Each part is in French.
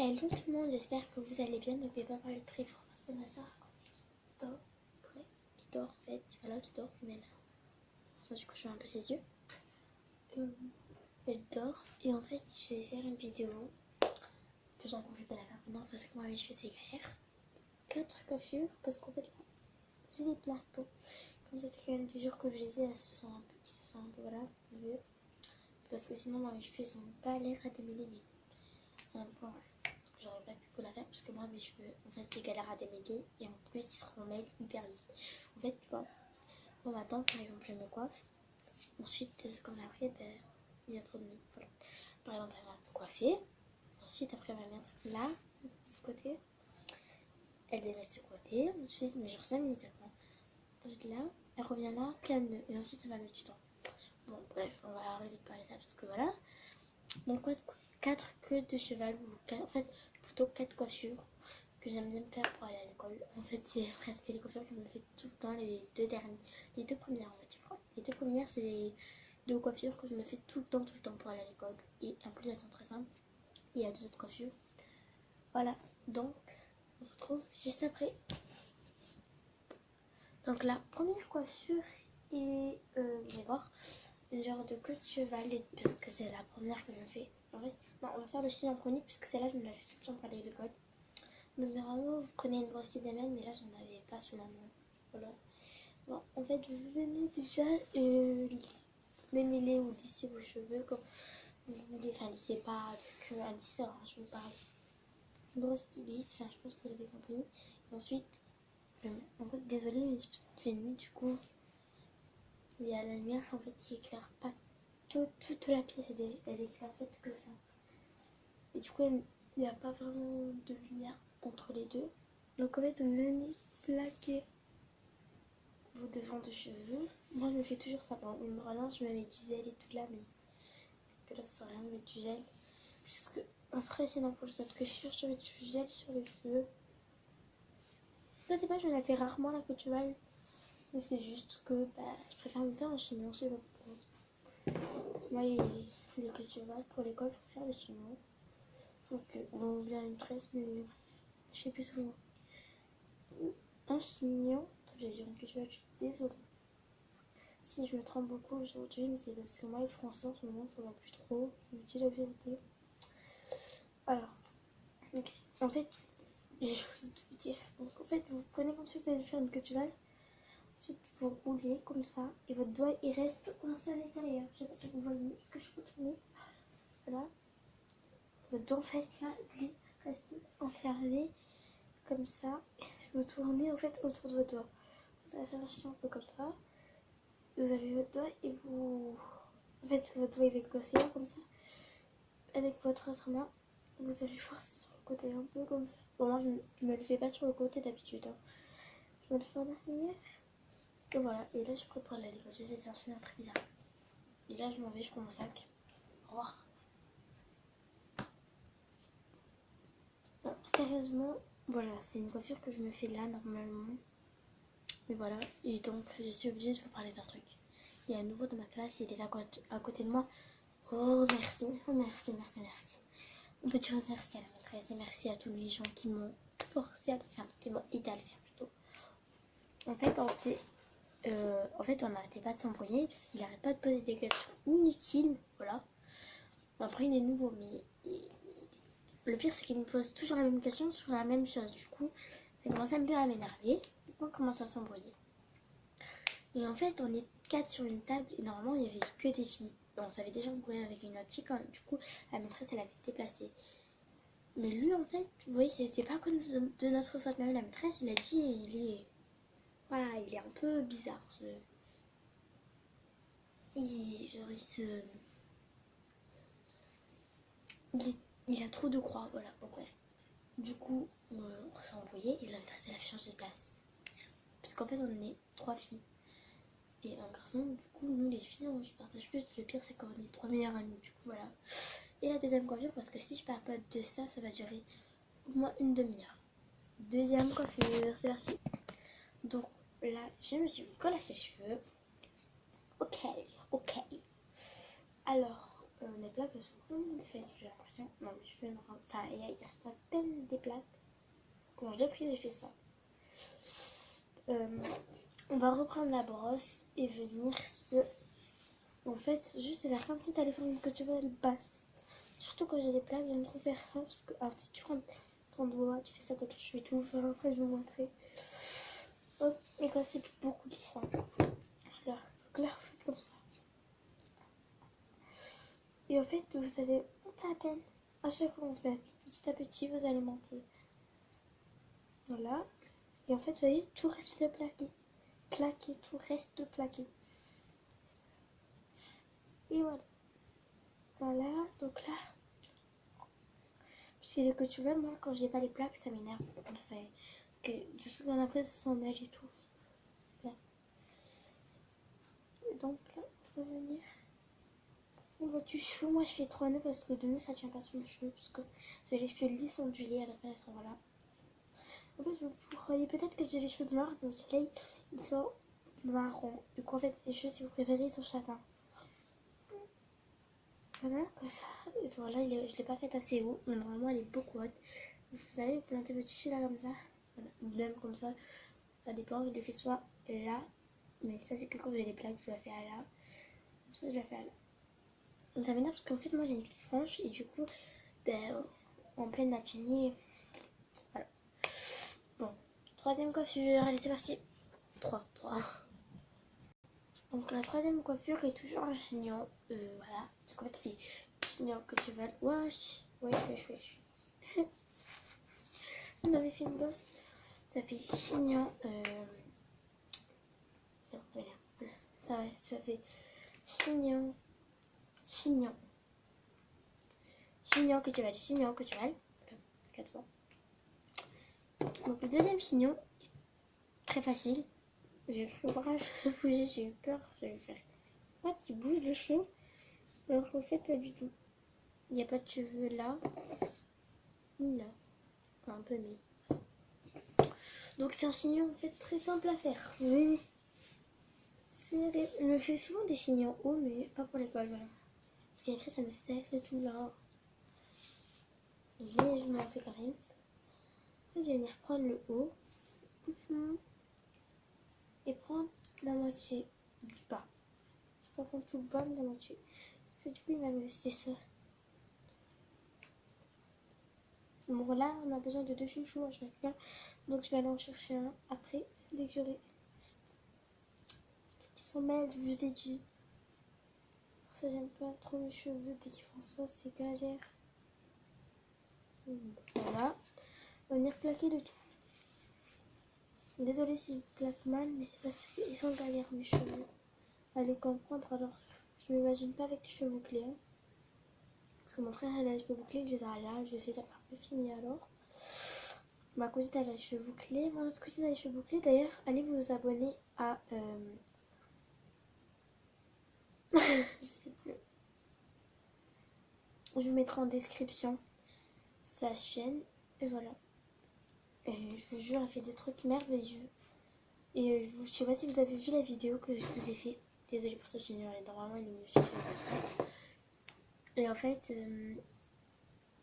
Hello tout le monde, j'espère que vous allez bien. Ne pouvez pas parler très fort. C'est ma soeur qui dort. Qui dort en fait. Voilà, qui dort. Mais là, ça, du coup, je fais un peu ses yeux. Elle dort. Et en fait, je vais faire une vidéo que j'ai envie de la faire maintenant parce que moi, les cheveux, c'est galère. 4 coiffures parce qu'en fait, là, j'ai des plein de peau. Comme ça fait quand même 2 jours que je les ai, ils se sentent un peu, voilà, vieux. Parce que sinon, moi, mes cheveux, ils ont pas l'air à démêler. Mais voilà. J'aurais pas pu vous la faire parce que moi mes cheveux en fait c'est galère à démêler et en plus ils se remêlent hyper vite. En fait tu vois, moi maintenant par exemple je me coiffe, ensuite comme après ben, il y a trop de nœuds, voilà. Par exemple elle va me coiffer, ensuite après elle va mettre là, de côté, elle démêle de ce côté, ensuite mais genre 5 minutes après, ensuite là, elle revient là, plein de nœuds et ensuite elle va mettre du temps. Bon bref, on va arrêter de parler de ça parce que voilà. Donc 4 queues de cheval, en fait plutôt 4 coiffures que j'aime bien me faire pour aller à l'école. En fait c'est presque les coiffures que je me fais tout le temps, les deux premières on va dire. Les 2 premières c'est les 2 coiffures que je me fais tout le temps pour aller à l'école. Et en plus elles sont très simples. Et il y a 2 autres coiffures. Voilà, donc on se retrouve juste après. Donc la première coiffure est, vous allez voir, une genre de queue de cheval, parce que c'est la première que je me fais. En fait, non, on va faire le chignon en premier, puisque celle-là, je me la fais tout le temps pour aller à l'école. Donc, normalement, vous prenez une brosse idéale, mais là, j'en avais pas sous la main. Voilà. Bon, en fait, vous venez déjà démêler ou lisser vos cheveux comme vous voulez. Enfin, lissez pas avec un lisseur, hein, je vous parle. Une brosse qui lisse, enfin, je pense que vous avez compris. Et ensuite, en fait, désolée, mais il fait nuit, du coup, il y a la lumière en fait qui éclaire pas toute la pièce, elle éclaire en fait que ça. Et du coup, il n'y a pas vraiment de lumière entre les deux. Donc en fait, vous venez plaquer vos devants de cheveux. Moi, je me fais toujours ça. Bon, normalement, je me mets du gel et tout là, mais là, ça sert à rien de mettre du gel. Puisque après, sinon, pour les autres coiffures, je mets du gel sur les cheveux. Je sais pas, je la fais rarement la queue de cheval. Mais c'est juste que je préfère me faire un chignon, je sais pas pourquoi. Moi, les queues de cheval pour l'école, je préfère les chignons. Donc, on bien une tresse, mais je sais plus souvent. Un chignon, j'allais dire une queue de cheval, je suis désolée. Si je me trompe beaucoup aujourd'hui, mais c'est parce que moi, le français en ce moment, ça va plus trop. Je vous dis la vérité. Alors, donc, en fait, j'ai choisi de vous dire. Donc, en fait, vous prenez comme si vous alliez faire une queue de cheval. Ensuite, vous roulez comme ça et votre doigt il reste coincé à l'intérieur. Je sais pas si vous voyez. Est-ce que je peux tourner? Voilà. Votre doigt en fait là, lui reste enfermé comme ça. Vous tournez en fait autour de votre doigt. Vous allez faire un chien un peu comme ça. Vous avez votre doigt et vous. En fait, votre doigt il va être coincé là comme ça. Avec votre autre main, vous allez forcer sur le côté un peu comme ça. Bon, moi je me le fais pas sur le côté d'habitude. Hein. Je me le fais en arrière. Et voilà, et là je prépare la l'école. Je sais, c'est un chien très bizarre. Et là je m'en vais, je prends mon sac. Au revoir. Bon, sérieusement, voilà, c'est une coiffure que je me fais là normalement. Mais voilà, et donc je suis obligée de vous parler d'un truc. Il y a un nouveau de ma classe, il est à côté de moi. Oh merci, oh merci, merci, merci. On peut dire merci à la maîtresse et merci à tous les gens qui m'ont forcé à le faire, qui m'ont aidé à le faire plutôt. En fait, on n'arrêtait pas de s'embrouiller parce qu'il n'arrête pas de poser des questions inutiles, voilà. Après, il est nouveau, mais le pire, c'est qu'il me pose toujours la même question sur la même chose. Du coup, ça commence un peu à m'énerver. On commence à s'embrouiller. Et en fait, on est 4 sur une table et normalement, il n'y avait que des filles. Donc, on s'avait déjà embrouillé avec une autre fille quand, du coup, la maîtresse, elle avait déplacé. Mais lui, en fait, vous voyez, c'est pas comme de notre faute. Même la maîtresse, il a dit, voilà, il est un peu bizarre. Il a trop de croix, voilà, bon bref. Du coup, on s'est embrouillé et la maîtresse, elle a fait changer de place. Parce qu'en fait, on est 3 filles et un garçon. Du coup, nous, les filles, on se partage plus. Le pire, c'est qu'on est 3 meilleures amies. Du coup, voilà. Et la deuxième coiffure, parce que si je parle pas de ça, ça va durer au moins une demi-heure. Deuxième coiffure, c'est parti. Donc là, je me suis collé les cheveux. Ok. Alors, mes plaques elles sont complètement défaites, j'ai l'impression. Non, mais je fais enfin, il reste à peine des plaques. Quand je l'ai pris, j'ai fait ça. On va reprendre la brosse et venir se... En fait, juste faire comme si t'allais faire une couture basse. Surtout quand j'ai les plaques, j'aime trop faire ça. Parce que alors, si tu prends ton doigt, tu fais ça, je vais tout vous faire après, je vais vous montrer. Hop, et quand c'est beaucoup glissant. Voilà, donc là, vous faites comme ça. Et en fait, vous allez monter à peine. À chaque fois, en fait, petit à petit, vous allez monter. Voilà. Et en fait, vous voyez, tout reste plaqué. Plaqué, tout reste plaqué. Et voilà. Voilà, donc là. Parce que tu vois, moi, quand j'ai pas les plaques, ça m'énerve. Ça, que du seconde après, ça s'en mêle et tout. Bien. Et donc là, on va venir. On va du cheveu. Moi, je fais 3 nœuds parce que 2 nœuds, ça tient pas sur mes cheveux. Parce que j'ai les cheveux lisses ondulés à la fenêtre. Voilà. En fait, vous croyez peut-être que j'ai les cheveux noirs, mais au soleil, ils sont marrons. Du coup, en fait, les cheveux, si vous préférez, ils sont châtains. Voilà, comme ça. Et voilà, je l'ai pas fait assez haut, mais normalement, elle est beaucoup haute. Vous savez, vous plantez votre cheveux là, comme ça. Voilà. Même comme ça, ça dépend. Je le fais soit là, mais ça, c'est que quand j'ai les plaques, je la fais à là. Comme ça, je la fais à là. Donc, ça m'énerve parce qu'en fait, moi, j'ai une frange, et du coup, ben, en pleine matinée, voilà. Bon, troisième coiffure, allez, c'est parti. 3. Donc la troisième coiffure est toujours un chignon. Voilà. Parce qu'en fait, il fait chignon que tu vas... Wesh. On avait fait une bosse. Ça fait chignon. Non, voilà. Ça fait chignon. Chignon que tu vas. Chignon que tu vas. 4 fois. Donc le deuxième chignon est très facile. J'ai cru voir un cheveu bouger. J'ai eu peur. J'ai faire. What, il bouge le cheveu. Alors qu'en fait, pas du tout. Il n'y a pas de cheveux là. Ni là. Enfin, un peu, mais... Donc c'est un chignon en fait très simple à faire. Vous voyez, je me fais souvent des chignons hauts, mais pas pour l'école, voilà. Parce qu'après ça me serre et tout là. Mais je m'en fais quand même. Je vais venir prendre le haut. Et prendre la moitié du bas. Je peux prendre tout le bas, mais la moitié. Du coup, il va me laisser ça. Bon, là, on a besoin de 2 chouchous, moi je n'ai rien. Donc je vais aller en chercher un après, dès que j'aurai. Ils s'en mêlent, je vous ai dit. Ça, j'aime pas trop mes cheveux dès qu'ils font ça, c'est galère. Voilà. On va venir plaquer le tout. Désolée si je plaque mal, mais c'est parce qu'ils sont galères mes cheveux. Allez comprendre, alors je m'imagine pas avec les cheveux bouclés. Hein. Parce que mon frère elle a les cheveux bouclés, je les ai à l'âge, je sais, t'as pas peu fini alors. Ma cousine elle a les cheveux bouclés, mon autre cousine a les cheveux bouclés. D'ailleurs, allez vous abonner à... je sais plus. Je vous mettrai en description sa chaîne. Et voilà. Et je vous jure, elle fait des trucs merveilleux. Et je sais pas si vous avez vu la vidéo que je vous ai fait. Désolée pour ça, je suis normalement il est mieux fait comme ça. Et en fait,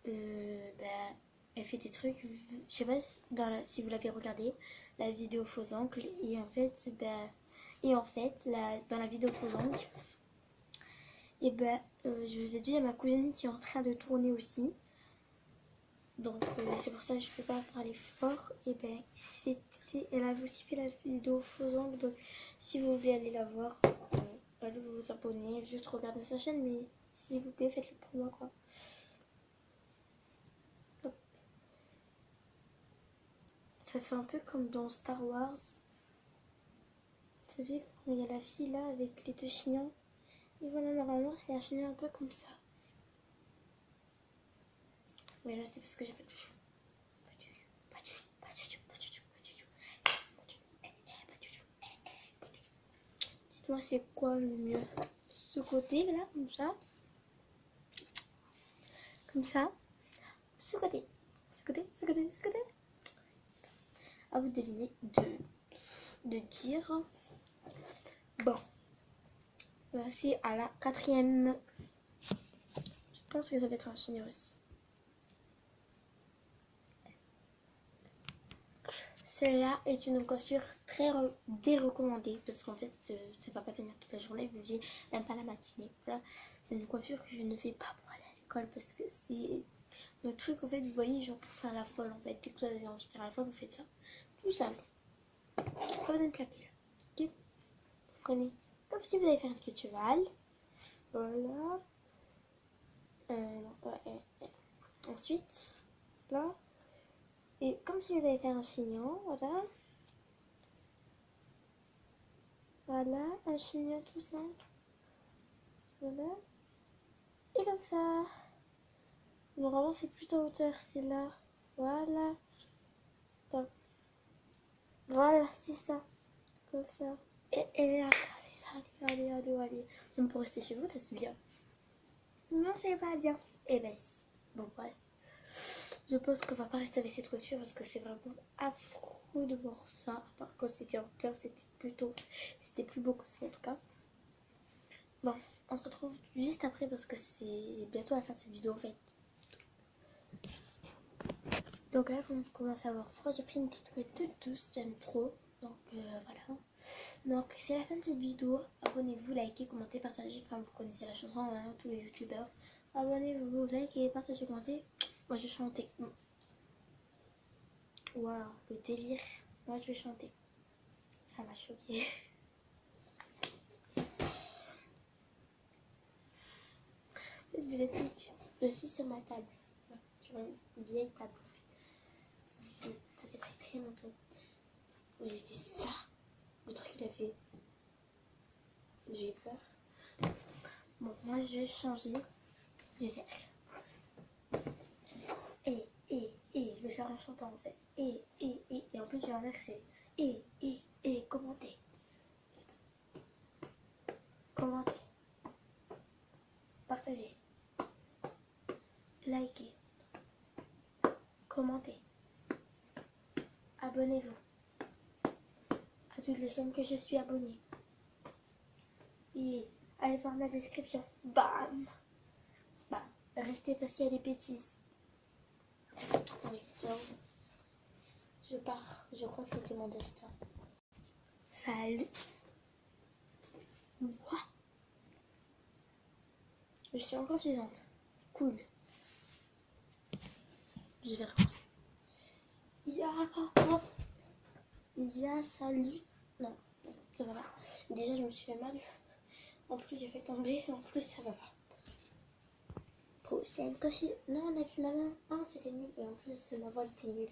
bah, elle fait des trucs. Je sais pas si vous l'avez regardé, la vidéo faux ongles. Et en fait, dans la vidéo faux ongles, et bah, je vous ai dit, il y a ma cousine qui est en train de tourner aussi. Donc c'est pour ça que je ne peux pas parler fort. Et ben elle a aussi fait la vidéo faux ongles. Donc si vous voulez aller la voir, allez vous abonner, juste regarder sa chaîne, mais s'il vous plaît faites-le pour moi quoi. Hop. Ça fait un peu comme dans Star Wars. Vous savez quand il y a la fille là avec les 2 chignons. Et voilà, normalement c'est un chignon un peu comme ça. Mais là c'est parce que j'ai pas de cheveux. Moi c'est quoi le mieux? Ce côté là, comme ça, ce côté, à vous de deviner, de dire. Bon, voici à la 4e pense que ça va être un chignon aussi. Celle-là est une coiffure très dérecommandée parce qu'en fait, ça va pas tenir toute la journée vu que j'aime pas la matinée. Voilà. C'est une coiffure que je ne fais pas pour aller à l'école parce que c'est le truc en fait, vous voyez, genre pour faire la folle en fait. Dès que vous avez envie de faire la folle, vous faites ça. Tout simple. Pas besoin de plaquer là. Ok. Vous prenez comme si vous allez faire un queue de cheval. Voilà. Ensuite, là. Et comme si vous allez faire un chignon, voilà. Voilà, un chignon tout simple. Voilà. Et comme ça. Normalement, c'est plutôt en hauteur, c'est là. Voilà. Attends. Voilà, c'est ça. Comme ça. Et là, c'est ça. Allez. Même pour rester chez vous, ça c'est bien. Non, c'est pas bien. Eh ben, si. Bon, ouais. Je pense qu'on va pas rester avec cette coiffure parce que c'est vraiment affreux de voir ça. Enfin, quand c'était en hauteur, c'était plus beau que ça en tout cas. Bon, on se retrouve juste après parce que c'est bientôt la fin de cette vidéo en fait. Donc là, comme je commence à avoir froid, j'ai pris une petite couette toute douce, j'aime trop. Donc voilà. Donc c'est la fin de cette vidéo. Abonnez-vous, likez, commentez, partagez. Enfin, vous connaissez la chanson, hein, tous les youtubeurs. Abonnez-vous, likez, partagez, commentez. Moi je vais chanter. Waouh, le délire. Moi je vais chanter. Ça m'a choqué. Je vous explique. Je suis sur ma table. Sur une vieille table en fait. Ça fait très longtemps. J'ai fait ça. Le truc il a fait. J'ai peur. Bon, moi je vais changer. Je vais faire. Je vais faire en chantant en fait. Et en plus je vais inverser. Commentez. Commentez. Partagez. Likez. Commentez. Abonnez-vous. À toutes les chaînes que je suis abonnée. Et allez voir ma description. Bam. Restez parce qu'il y a des bêtises. Oui, ciao. Je pars. Je crois que c'était mon destin. Salut. What? Je suis encore vivante. Cool. Je vais recommencer. Salut. Non, ça va pas. Déjà, je me suis fait mal. En plus, j'ai fait tomber. En plus, ça va pas. Prochaine coiffure. Non, on a vu ma main. Non, c'était nul. Et en plus, ma voix était nulle.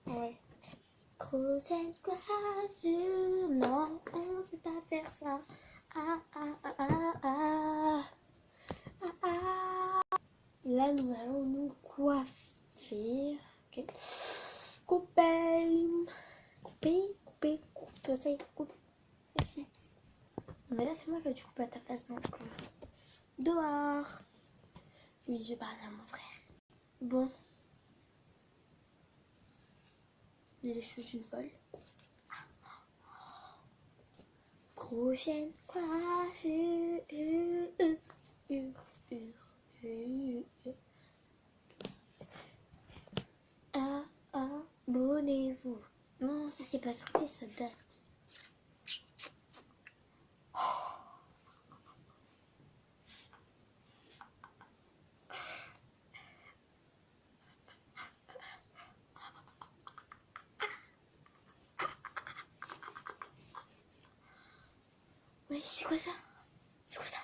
Ouais. Prochaine coiffure. Non, on ne sait pas faire ça. Là, nous allons nous coiffer. Ok. Couper. Ça y est, coupe. Merci. Mais là, c'est moi qui ai dû couper à ta place, donc dehors. Oui, je parle à mon frère. Bon. J'ai les cheveux d'une folle. Prochaine coiffure. Abonnez-vous. Non, ça c'est pas sorti, ça date. Ouais, c'est quoi ça? C'est quoi ça?